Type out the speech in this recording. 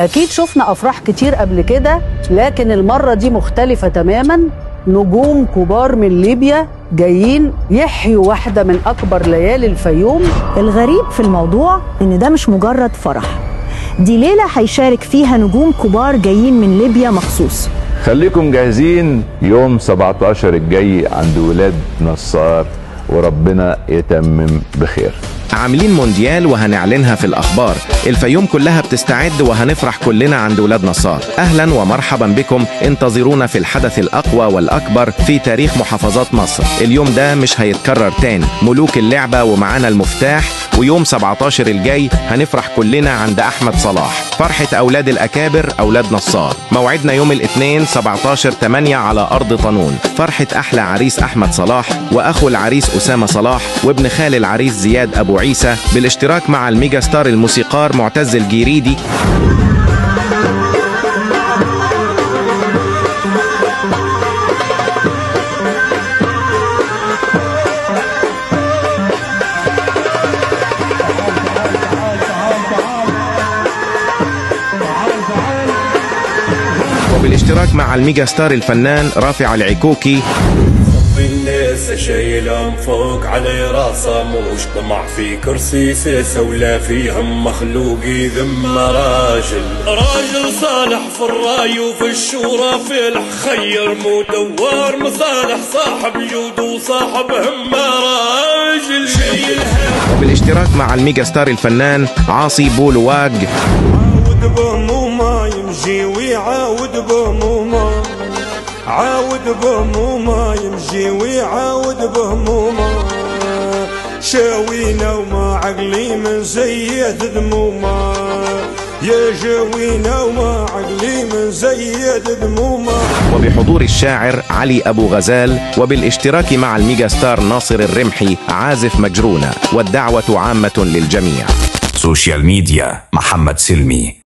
أكيد شفنا أفراح كتير قبل كده، لكن المرة دي مختلفة تماماً. نجوم كبار من ليبيا جايين يحيوا واحدة من أكبر ليالي الفيوم. الغريب في الموضوع إن ده مش مجرد فرح، دي ليلة هيشارك فيها نجوم كبار جايين من ليبيا مخصوص. خليكم جاهزين يوم 17 الجاي عند ولاد نصار، وربنا يتمم بخير. عاملين مونديال وهنعلنها في الأخبار. الفيوم كلها بتستعد وهنفرح كلنا عند ولاد نصار. أهلا ومرحبا بكم، انتظرونا في الحدث الأقوى والأكبر في تاريخ محافظات مصر. اليوم ده مش هيتكرر تاني، ملوك اللعبة ومعانا المفتاح. ويوم 17 الجاي هنفرح كلنا عند أحمد صلاح، فرحة أولاد الأكابر أولاد نصار. موعدنا يوم الاثنين 17/8 على أرض طنون، فرحة أحلى عريس أحمد صلاح وأخو العريس أسامة صلاح وابن خال العريس زياد أبو عيسى، بالاشتراك مع الميجا ستار الموسيقار معتز الجريدي. وبالاشتراك مع الميجا ستار الفنان رافع العكوكي. الناس شايلهم فوق على راسه، مش طمع في كرسي ساسه ولا فيهم مخلوق يذم راجل صالح في الراي وفي الشورى في الخير، مو دوار مصالح صاحب جود وصاحب همه راجل شايلها. وبالاشتراك مع الميجا ستار الفنان عاصي بولواج. عاود بهمومه يمشي ويعاود بهمومه، عاود بهمومه يمشي ويعاود بهمومه، شاوينا وما عقلي من زيد ذمومه، يا شاوينا وما عقلي من زيد ذمومه. وبحضور الشاعر علي أبو غزال، وبالاشتراك مع الميجا ستار ناصر الرمحي عازف مجرونة، والدعوة عامة للجميع. سوشيال ميديا محمد سلمي.